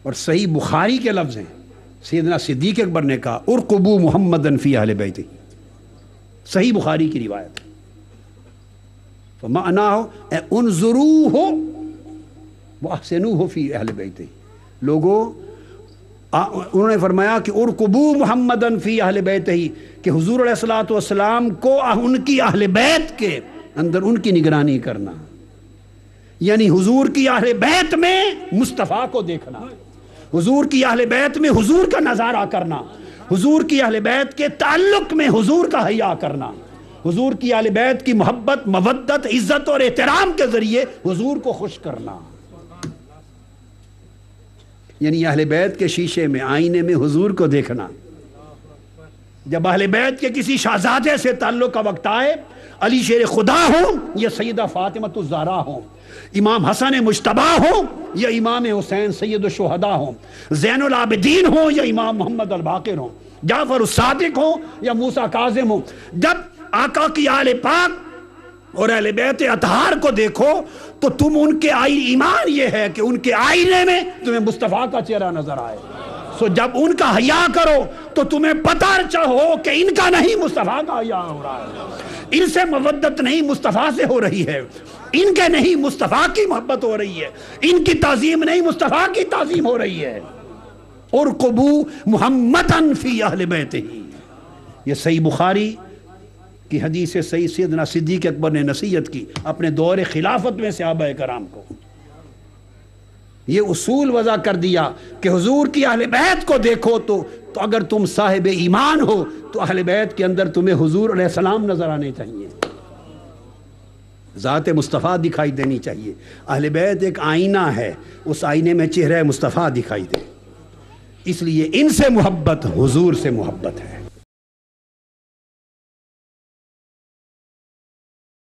اور صحیح بخاری کے لفظ ہیں، سیدنا صدیق اکبر نے کہا ارقبوا محمدًا فی اہل بیتہ، صحیح بخاری کی روایت ہے۔ فمعناہ انظروہ واحسنوہ فی اہل بیتہ، لوگوں انہوں نے فرمایا کہ ارقبوا محمدًا فی اہل بیتہ، کہ حضور علیہ الصلوۃ والسلام کو ان کی اہل بیت کے اندر ان کی نگرانی کرنا، یعنی حضور کی اہل بیت میں مصطفیٰ کو دیکھنا، حضور کی اہل بیت میں حضور کا نظارہ کرنا، حضور کی اہل بیت کے تعلق میں حضور کا حیا کرنا، حضور کی اہل بیت کی محبت، مودت، عزت اور احترام کے ذریعے حضور کو خوش کرنا، یعنی اہل بیت کے شیشے میں، آئینے میں حضور کو دیکھنا۔ جب اہل بیت کے کسی شہزادے سے تعلق کا وقت آئے، علی شیر خدا ہو یا سیدہ فاطمہ الزہرا ہو، امام حسن مجتبیٰ ہو یا امام حسین سید الشہداء ہو، زین العابدین ہو یا امام محمد الباقر ہو، جعفر الصادق ہو یا موسیٰ کاظم ہو، جب آقا کی آل پاک اور اہل بیت اطہار کو دیکھو تو تم ان کے ایمان یہ ہے کہ ان کے آئینے میں تمہیں مصطفیٰ کا چہرہ نظر آئے، سو جب ان کا حیا کرو تو تمہیں پتہ ہو کہ ان کا نہیں مصطفیٰ کا حیا ہو رہا ہے، ان سے مودت نہیں مصطفیٰ سے ہو رہی ہے، ان کے نہیں مصطفیٰ کی محبت ہو رہی ہے، ان کی تعظیم نہیں مصطفیٰ کی تعظیم ہو رہی ہے۔ ارقبوا محمدًا فی اہل بیتہ، یہ صحیح بخاری کی حدیث سے صحیح سیدنا صدیق اکبر نے نصیحت کی اپنے دور خلافت میں صحابہ کرام کو، یہ اصول وضع کر دیا کہ حضور کی اہل بیت کو دیکھو تو اگر تم صاحب ایمان ہو تو اہل بیت کے اندر تمہیں حضور علیہ السلام نظر آنے چاہیے، ذات مصطفیٰ دکھائی دینی چاہیے۔ اہل بیت ایک آئینہ ہے، اس آئینے میں چہرہ مصطفیٰ دکھائی دے، اس لیے ان سے محبت حضور سے محبت ہے۔